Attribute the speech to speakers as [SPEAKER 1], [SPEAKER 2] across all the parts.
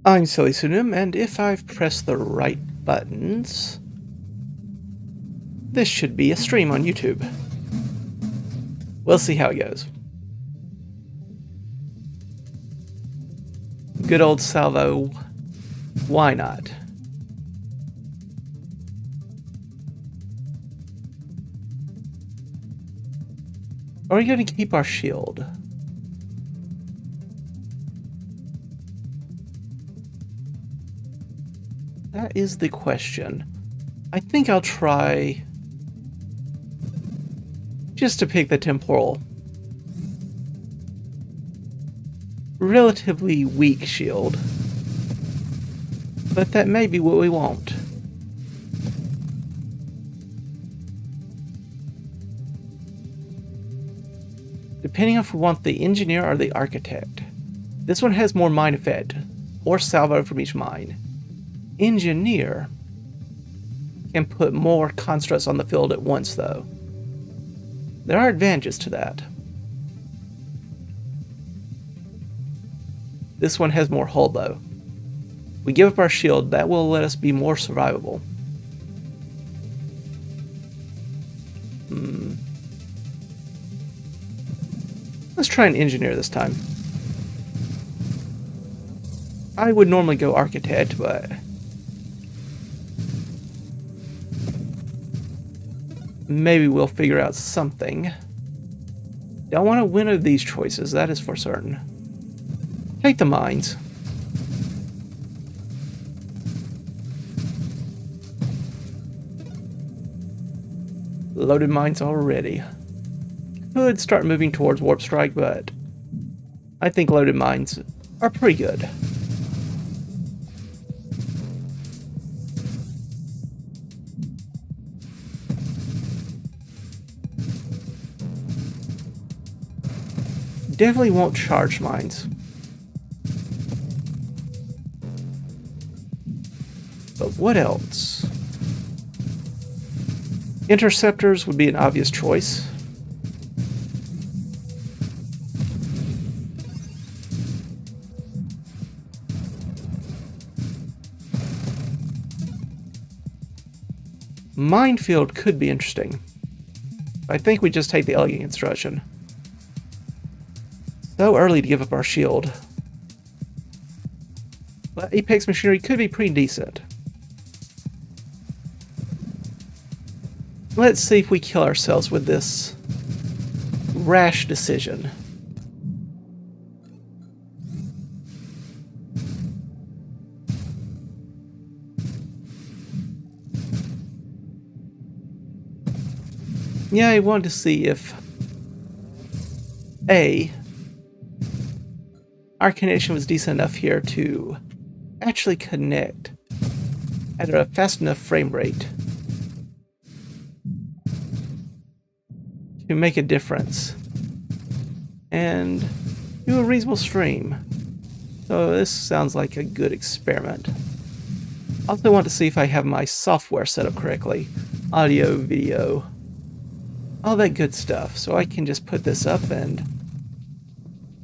[SPEAKER 1] I'm Silly Sunum, and if I've pressed the right buttons, this should be a stream on YouTube. We'll see how it goes. Good old salvo, why not? Are we going to keep our shield? That is the question. I think I'll try just to pick the temporal. Relatively weak shield, but that may be what we want. Depending on if we want the engineer or the architect. This one has more mine effect, or salvo from each mine. Engineer can put more constructs on the field at once, though. There are advantages to that. This one has more hull, though. We give up our shield, that will let us be more survivable. Let's try an engineer this time. I would normally go architect, but maybe we'll figure out something. Don't want to win of these choices, that is for certain. Take the mines. Loaded mines already. Could start moving towards Warp Strike, but I think loaded mines are pretty good. Definitely won't charge mines. But what else? Interceptors would be an obvious choice. Minefield could be interesting. I think we just take the elegant construction. So early to give up our shield. But Apex machinery could be pretty decent. Let's see if we kill ourselves with this rash decision. Yeah, I wanted to see if our connection was decent enough here to actually connect at a fast enough frame rate to make a difference and do a reasonable stream. So this sounds like a good experiment. I also want to see if I have my software set up correctly. Audio, video, all that good stuff. So I can just put this up, and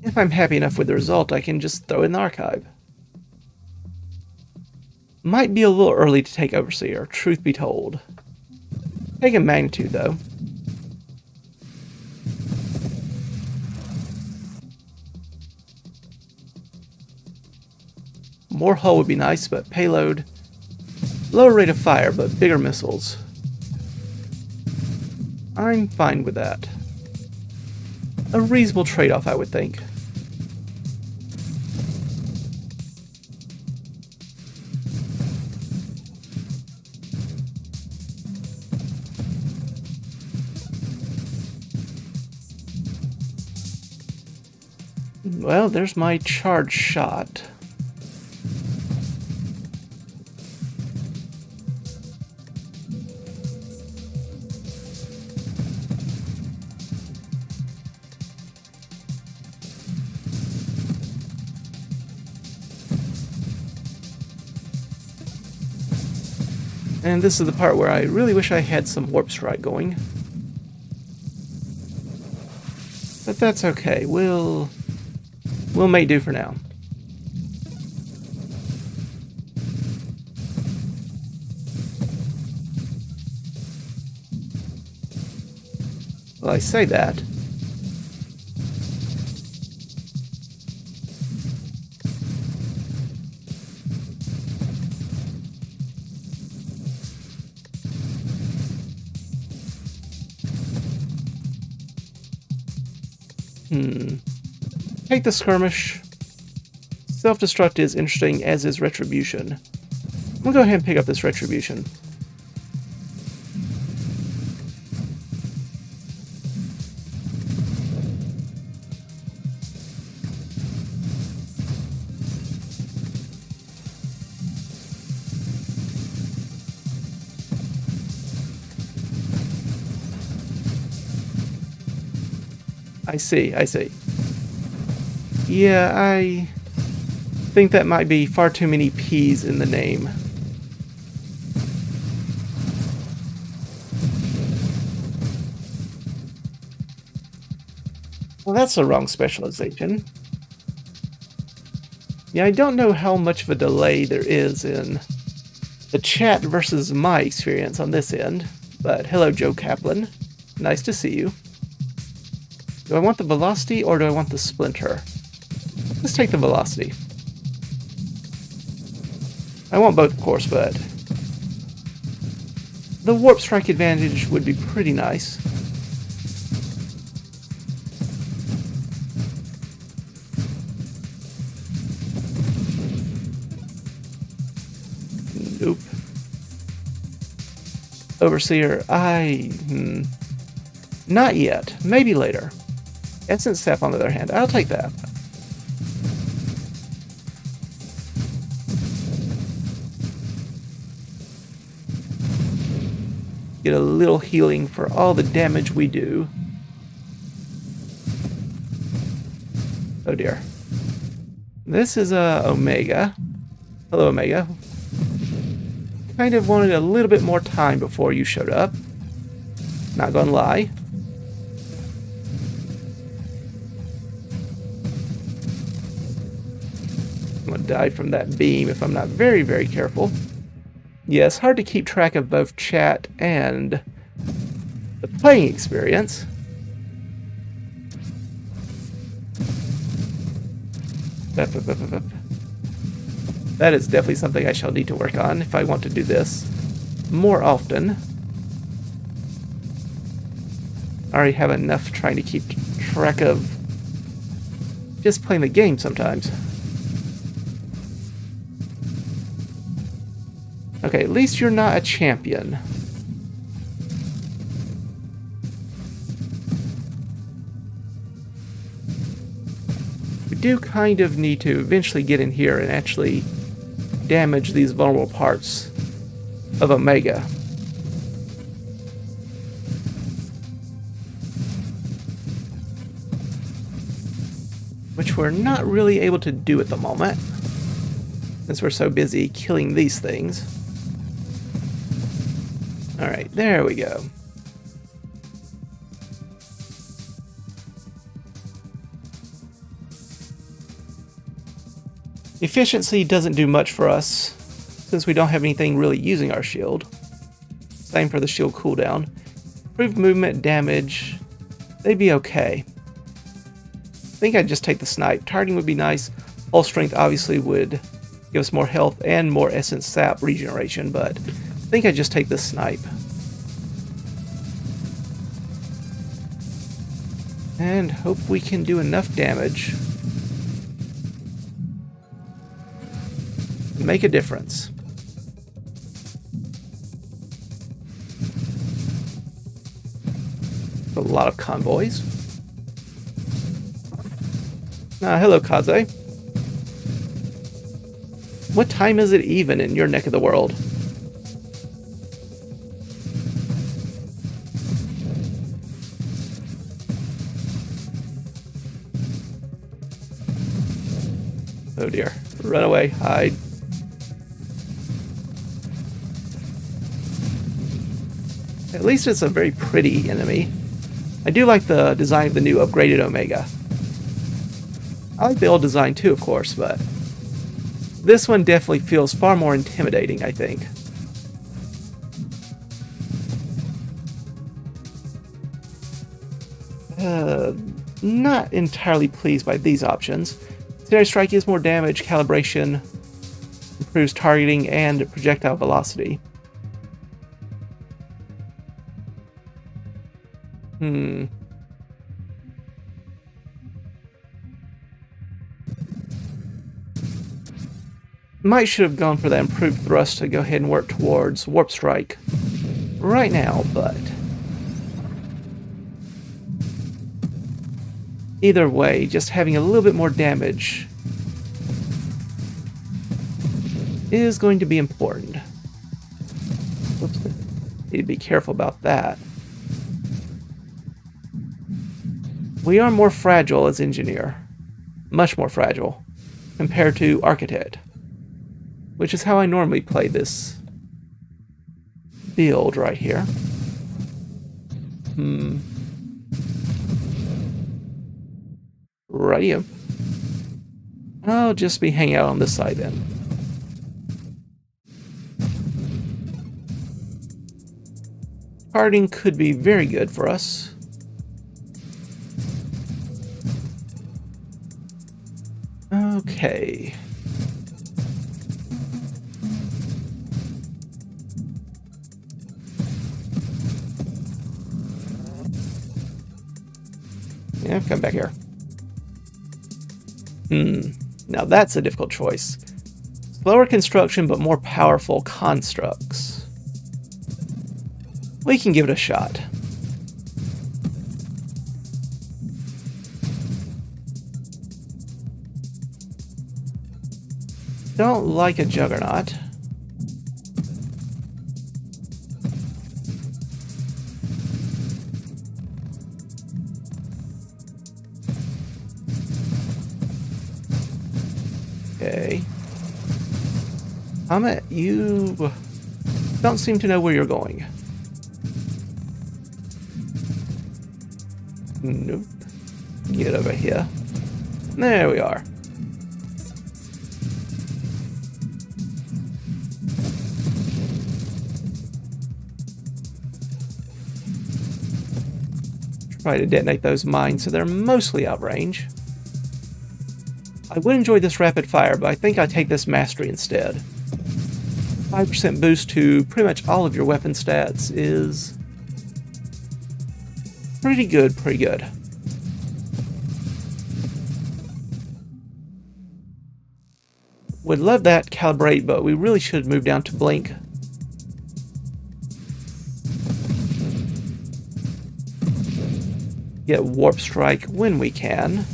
[SPEAKER 1] if I'm happy enough with the result, I can just throw it in the archive. Might be a little early to take Overseer, truth be told. Take a magnitude, though. More hull would be nice, but payload. Lower rate of fire, but bigger missiles. I'm fine with that. A reasonable trade-off, I would think. Well, there's my charge shot. And this is the part where I really wish I had some Warp Strike going. But that's okay. We'll make do for now. Well, I say that. Take the skirmish. Self-destruct is interesting, as is retribution. I'm gonna go ahead and pick up this retribution. I see. Yeah, I think that might be far too many P's in the name. Well, that's the wrong specialization. Yeah, I don't know how much of a delay there is in the chat versus my experience on this end, but hello, Joe Kaplan. Nice to see you. Do I want the velocity or do I want the splinter? Let's take the velocity. I want both, of course, but the warp strike advantage would be pretty nice. Nope. Overseer, not yet. Maybe later. Essence Sap, on the other hand, I'll take that. Get a little healing for all the damage we do. Oh dear. This is Omega. Hello, Omega. Kind of wanted a little bit more time before you showed up. Not gonna lie. I'm gonna die from that beam if I'm not very, very careful. Yes, hard to keep track of both chat and the playing experience. That is definitely something I shall need to work on if I want to do this more often. I already have enough trying to keep track of just playing the game sometimes. Okay, at least you're not a champion. We do kind of need to eventually get in here and actually damage these vulnerable parts of Omega. Which we're not really able to do at the moment, since we're so busy killing these things. Alright, there we go. Efficiency doesn't do much for us, since we don't have anything really using our shield. Same for the shield cooldown. Improved movement, damage, they'd be okay. I think I'd just take the snipe. Targeting would be nice. Hull strength obviously would give us more health and more essence sap regeneration, but I think I'd just take the snipe. And hope we can do enough damage to make a difference. A lot of convoys. Hello, Kaze. What time is it even in your neck of the world? Oh dear. Run away. Hide. At least it's a very pretty enemy. I do like the design of the new upgraded Omega. I like the old design too, of course, but this one definitely feels far more intimidating, I think. not entirely pleased by these options. Incendiary Strike is more damage, calibration, improves targeting, and projectile velocity. Might should have gone for that improved thrust to go ahead and work towards Warp Strike right now, but either way, just having a little bit more damage is going to be important. Whoops. Need to be careful about that. We are more fragile as Engineer. Much more fragile compared to Architect, which is how I normally play this build right here. Righty-o. I'll just be hanging out on this side then. Guarding could be very good for us. Okay. Yeah, come back here. Now that's a difficult choice. Slower construction, but more powerful constructs. We can give it a shot. Don't like a Juggernaut. Okay. Comet, you don't seem to know where you're going. Nope. Get over here. There we are. Try to detonate those mines so they're mostly outrange. I would enjoy this rapid fire, but I think I'd take this mastery instead. 5% boost to pretty much all of your weapon stats is pretty good, pretty good. Would love that calibrate, but we really should move down to blink. Get Warp Strike when we can.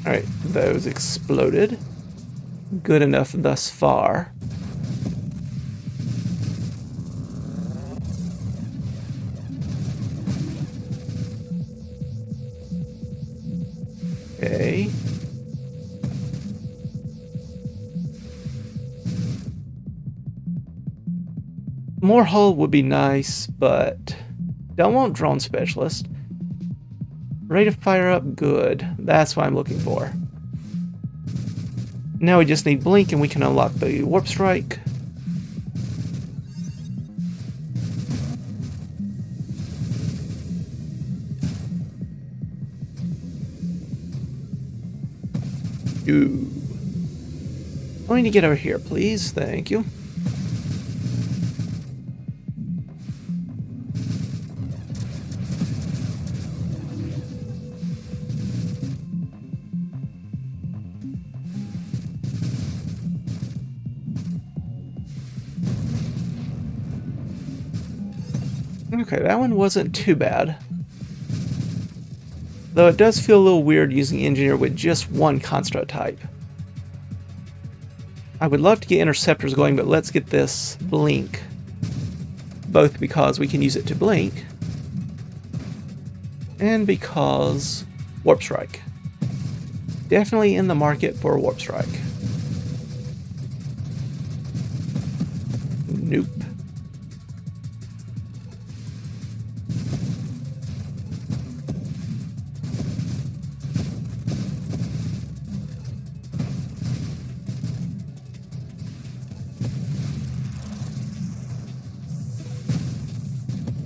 [SPEAKER 1] Alright, those exploded. Good enough thus far. Okay. More hull would be nice, but don't want drone specialist. Rate of fire up, good. That's what I'm looking for. Now we just need blink and we can unlock the Warp Strike. Ooh. I need to get over here, please. Thank you. Okay, that one wasn't too bad. Though it does feel a little weird using Engineer with just one construct type. I would love to get Interceptors going, but let's get this Blink. Both because we can use it to blink, and because Warp Strike. Definitely in the market for Warp Strike. Nope.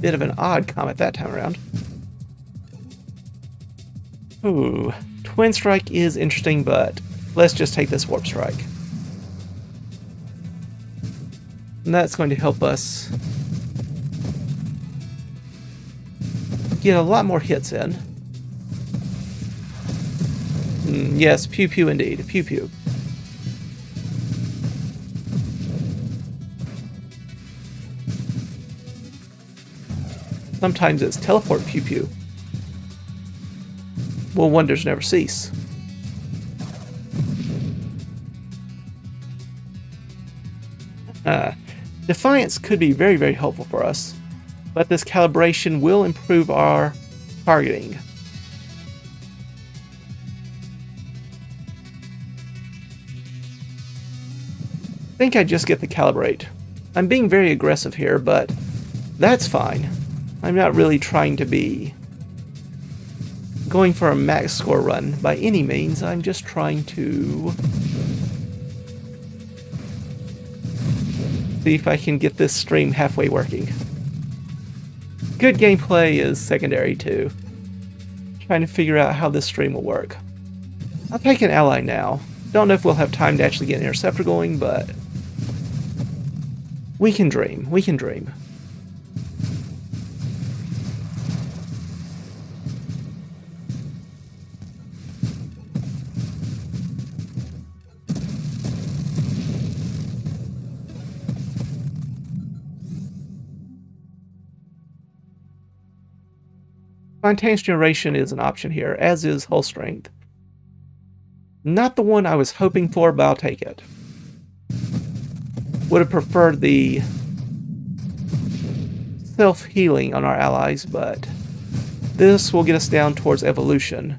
[SPEAKER 1] bit of an odd comet that time around. Ooh, Twin Strike is interesting, but let's just take this Warp Strike. And that's going to help us get a lot more hits in. Yes, pew pew indeed. Pew pew. Sometimes it's teleport pew pew. Well, wonders never cease. Defiance could be very, very helpful for us, but this calibration will improve our targeting. I think I just get the calibrate. I'm being very aggressive here, but that's fine. I'm not really trying to be going for a max score run by any means. I'm just trying to see if I can get this stream halfway working. Good gameplay is secondary too. Trying to figure out how this stream will work. I'll take an ally now. Don't know if we'll have time to actually get an interceptor going, but we can dream. We can dream. Spontaneous generation is an option here, as is hull strength. Not the one I was hoping for, but I'll take it. Would have preferred the self-healing on our allies, but this will get us down towards evolution.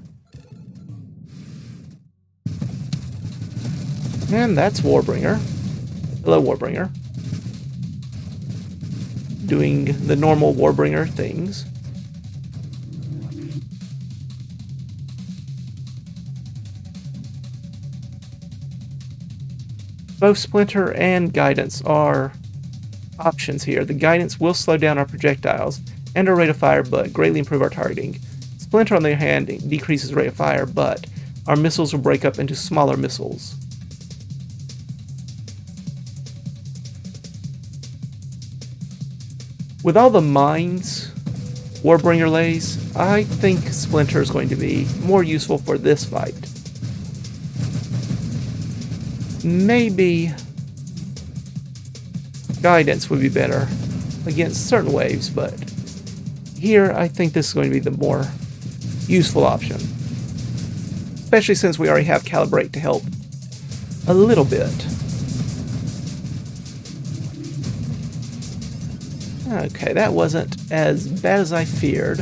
[SPEAKER 1] And that's Warbringer. Hello, Warbringer. Doing the normal Warbringer things. Both Splinter and Guidance are options here. The Guidance will slow down our projectiles and our rate of fire, but greatly improve our targeting. Splinter, on the other hand, decreases rate of fire, but our missiles will break up into smaller missiles. With all the mines Warbringer lays, I think Splinter is going to be more useful for this fight. Maybe Guidance would be better against certain waves, but here I think this is going to be the more useful option. Especially since we already have Calibrate to help a little bit. Okay, that wasn't as bad as I feared.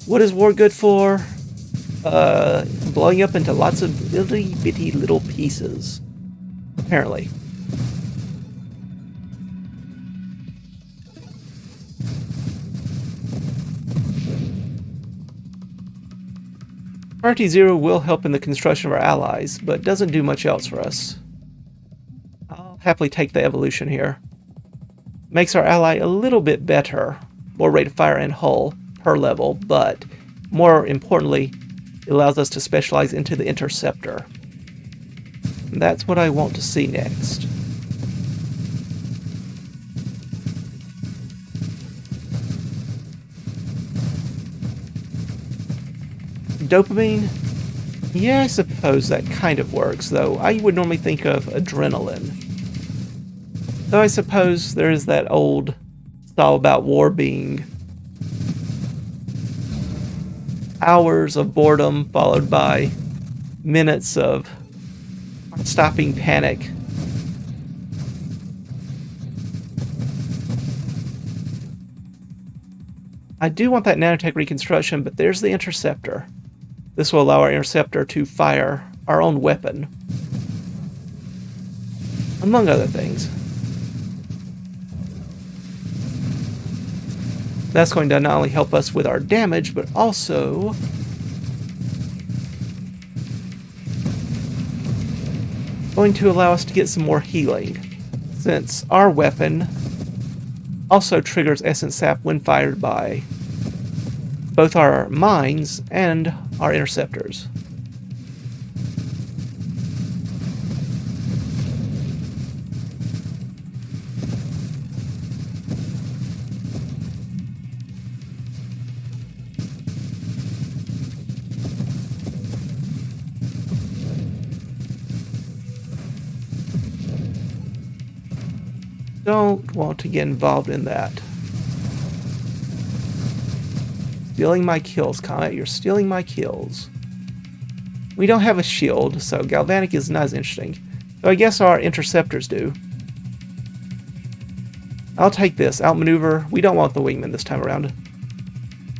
[SPEAKER 1] What is war good for? Blowing up into lots of itty bitty little pieces. Apparently. RT0 will help in the construction of our allies, but doesn't do much else for us. I'll happily take the evolution here. Makes our ally a little bit better. More rate of fire and hull per level, but more importantly, it allows us to specialize into the interceptor. And that's what I want to see next. Dopamine? Yeah, I suppose that kind of works, though I would normally think of adrenaline. Though I suppose there is that old style about war being hours of boredom followed by minutes of stopping panic. I do want that nanotech reconstruction, but there's the interceptor. This will allow our interceptor to fire our own weapon, among other things. That's going to not only help us with our damage, but also going to allow us to get some more healing, since our weapon also triggers essence sap when fired by both our mines and our interceptors. Don't want to get involved in that. Stealing my kills, Comet. You're stealing my kills. We don't have a shield, so galvanic is not as interesting. So I guess our interceptors do. I'll take this. Outmaneuver. We don't want the wingmen this time around.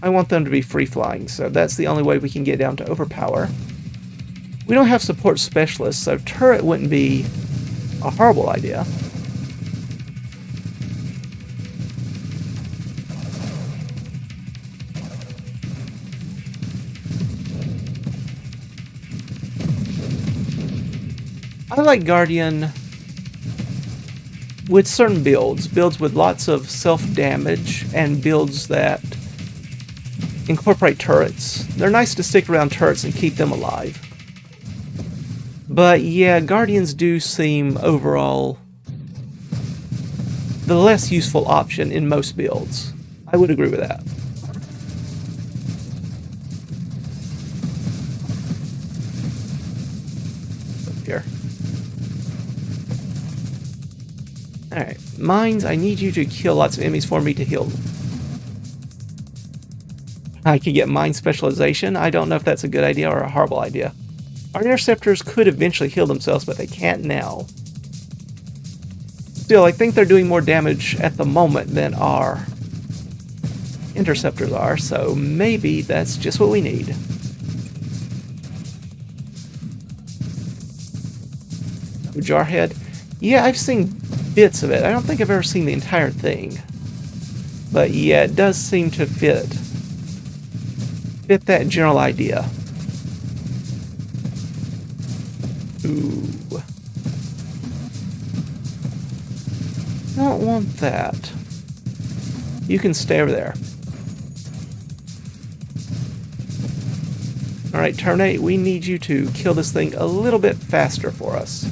[SPEAKER 1] I want them to be free-flying, so that's the only way we can get down to overpower. We don't have support specialists, so turret wouldn't be a horrible idea. I like Guardian with certain builds with lots of self-damage and builds that incorporate turrets. They're nice to stick around turrets and keep them alive. But yeah, Guardians do seem overall the less useful option in most builds. I would agree with that. Here. Alright, mines, I need you to kill lots of enemies for me to heal them. I could get mine specialization. I don't know if that's a good idea or a horrible idea. Our interceptors could eventually heal themselves, but they can't now. Still, I think they're doing more damage at the moment than our interceptors are, so maybe that's just what we need. Jarhead. Yeah, I've seen bits of it. I don't think I've ever seen the entire thing. But yeah, it does seem to fit that general idea. Ooh. Don't want that. You can stay over there. Alright, Terminate, we need you to kill this thing a little bit faster for us.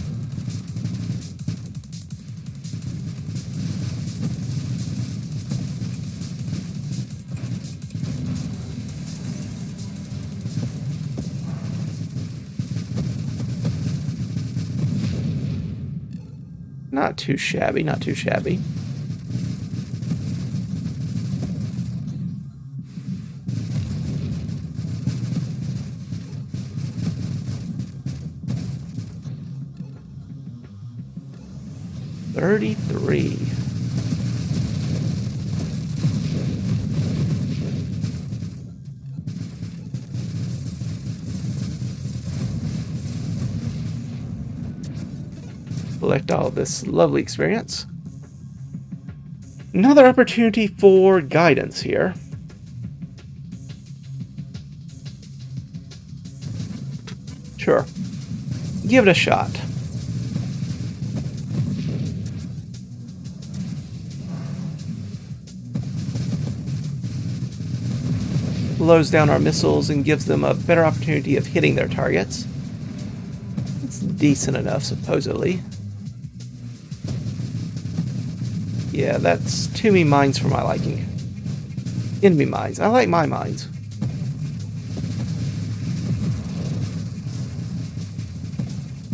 [SPEAKER 1] Not too shabby, not too shabby. $33. Collect all this lovely experience. Another opportunity for guidance here. Sure. Give it a shot. Slows down our missiles and gives them a better opportunity of hitting their targets. It's decent enough, supposedly. Yeah, that's too many mines for my liking. Enemy mines. I like my mines.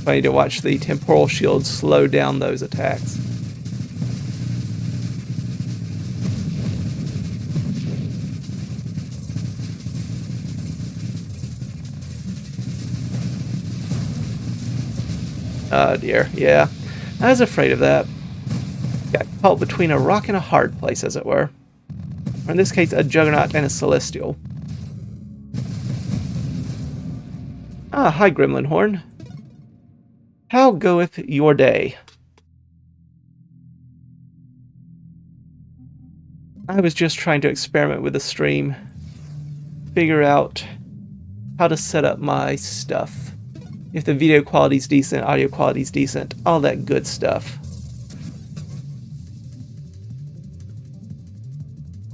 [SPEAKER 1] Funny to watch the temporal shield slow down those attacks. Oh dear, yeah. I was afraid of that. Got caught between a rock and a hard place, as it were. Or in this case, a Juggernaut and a Celestial. Ah, hi Gremlin Horn. How goeth your day? I was just trying to experiment with the stream. Figure out how to set up my stuff. If the video quality's decent, audio quality's decent, all that good stuff.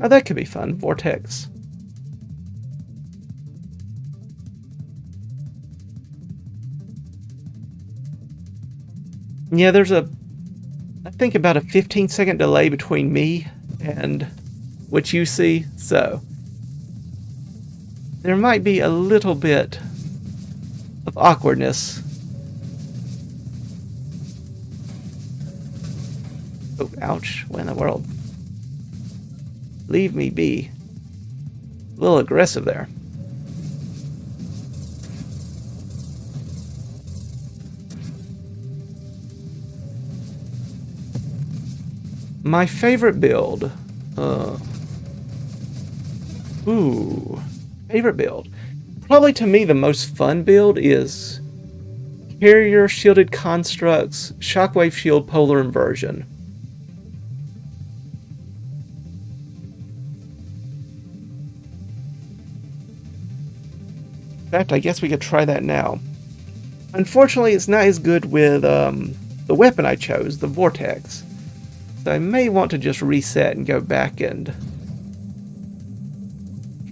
[SPEAKER 1] Oh, that could be fun. Vortex. Yeah, there's I think about a 15-second delay between me and what you see, so there might be a little bit of awkwardness. Oh, ouch. What in the world? Leave me be. A little aggressive there. My favorite build. Favorite build. Probably to me the most fun build is Carrier Shielded Constructs, Shockwave Shield Polar Inversion. In fact, I guess we could try that now. Unfortunately, it's not as good with the weapon I chose, the Vortex. So I may want to just reset and go back and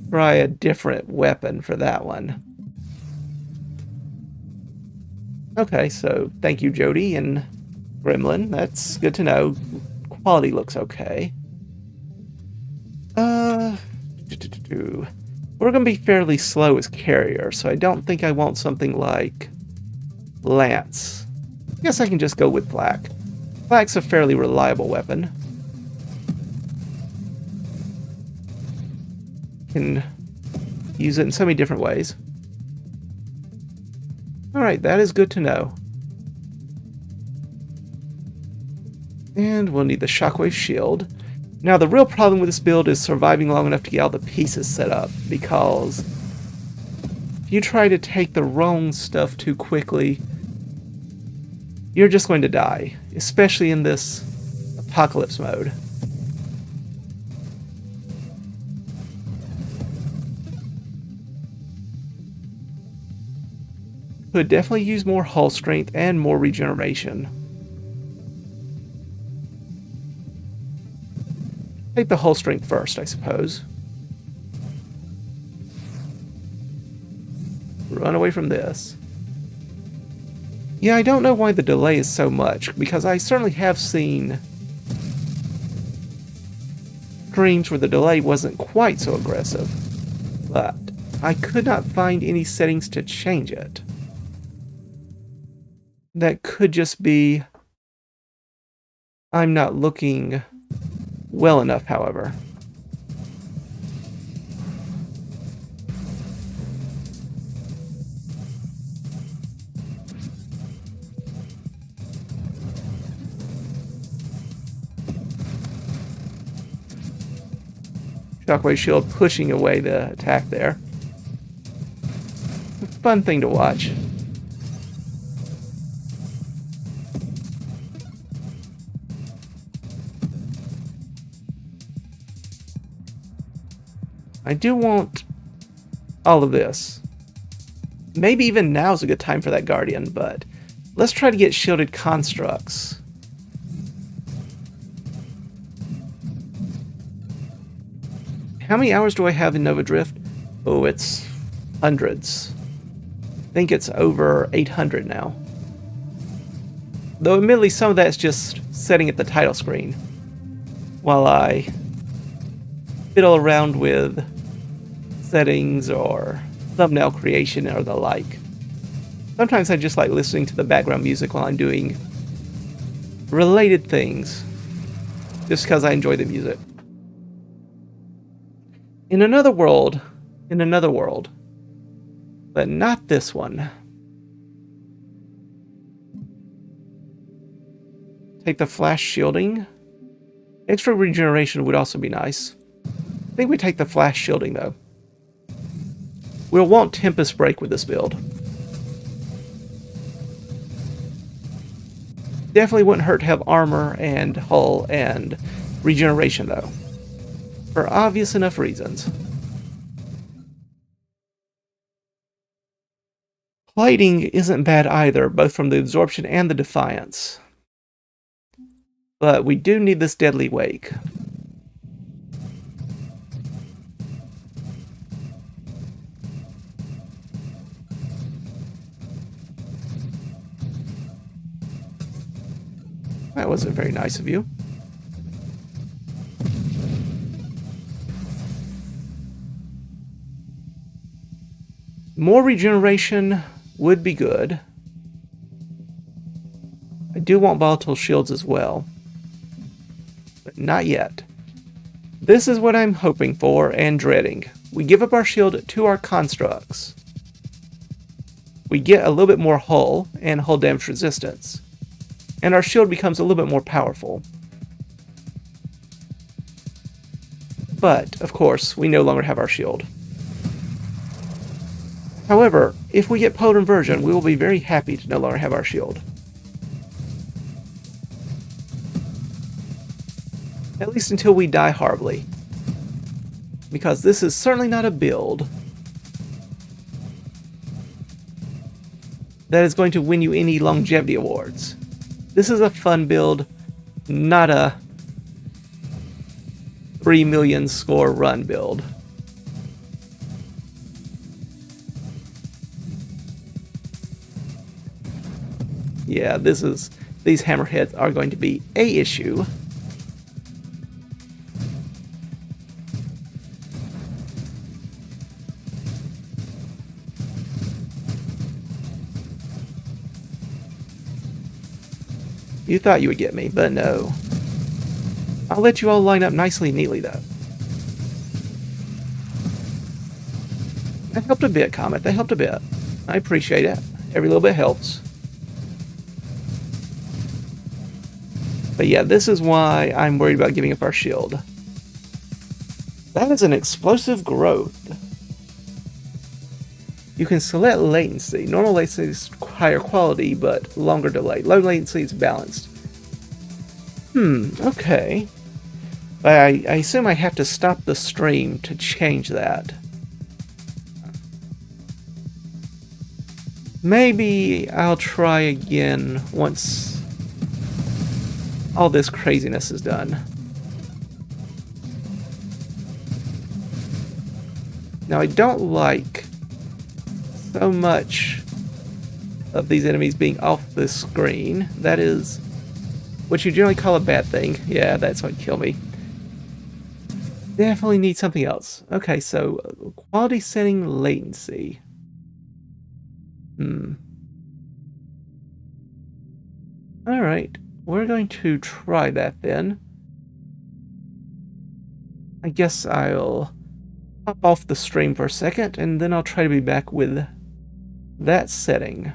[SPEAKER 1] try a different weapon for that one. Okay, so thank you, Jody and Gremlin. That's good to know. Quality looks okay. We're going to be fairly slow as Carrier, so I don't think I want something like Lance. I guess I can just go with Flak. Flak's a fairly reliable weapon. Can use it in so many different ways. Alright, that is good to know. And we'll need the Shockwave Shield. Now, the real problem with this build is surviving long enough to get all the pieces set up, because if you try to take the wrong stuff too quickly, you're just going to die, especially in this apocalypse mode. Could definitely use more hull strength and more regeneration. Take the hull strength first, I suppose. Run away from this. Yeah, I don't know why the delay is so much, because I certainly have seen streams where the delay wasn't quite so aggressive, but I could not find any settings to change it. That could just be I'm not looking well enough, however. Shockwave Shield pushing away the attack there. Fun thing to watch. I do want all of this. Maybe even now's a good time for that Guardian, but let's try to get Shielded Constructs. How many hours do I have in Nova Drift? Oh, it's hundreds. I think it's over 800 now. Though admittedly some of that's just setting at the title screen while I fiddle around with settings or thumbnail creation or the like. Sometimes I just like listening to the background music while I'm doing related things, just because I enjoy the music. In another world, but not this one. Take the flash shielding. Extra regeneration would also be nice. I think we take the flash shielding though. We'll want Tempest Break with this build. Definitely wouldn't hurt to have armor and hull and regeneration though, for obvious enough reasons. Plating isn't bad either, both from the absorption and the defiance. But we do need this Deadly Wake. That wasn't very nice of you. More regeneration would be good. I do want volatile shields as well. But not yet. This is what I'm hoping for and dreading. We give up our shield to our constructs. We get a little bit more hull and hull damage resistance. And our shield becomes a little bit more powerful. But, of course, we no longer have our shield. However, if we get Polar Inversion, we will be very happy to no longer have our shield. At least until we die horribly. Because this is certainly not a build that is going to win you any longevity awards. This is a fun build, not a 3 million score run build. Yeah, these hammerheads are going to be a issue. You thought you would get me, but no. I'll let you all line up nicely and neatly, though. That helped a bit, Comet. That helped a bit. I appreciate it. Every little bit helps. But yeah, this is why I'm worried about giving up our shield. That is an explosive growth. You can select latency. Normal latency is higher quality, but longer delay. Low latency is balanced. Okay. But I assume I have to stop the stream to change that. Maybe I'll try again once all this craziness is done. Now, I don't like so much of these enemies being off the screen. That is what you generally call a bad thing. Yeah, that's what killed me. Definitely need something else. Okay, so quality setting latency. Alright, we're going to try that then. I guess I'll pop off the stream for a second, and then I'll try to be back with that setting.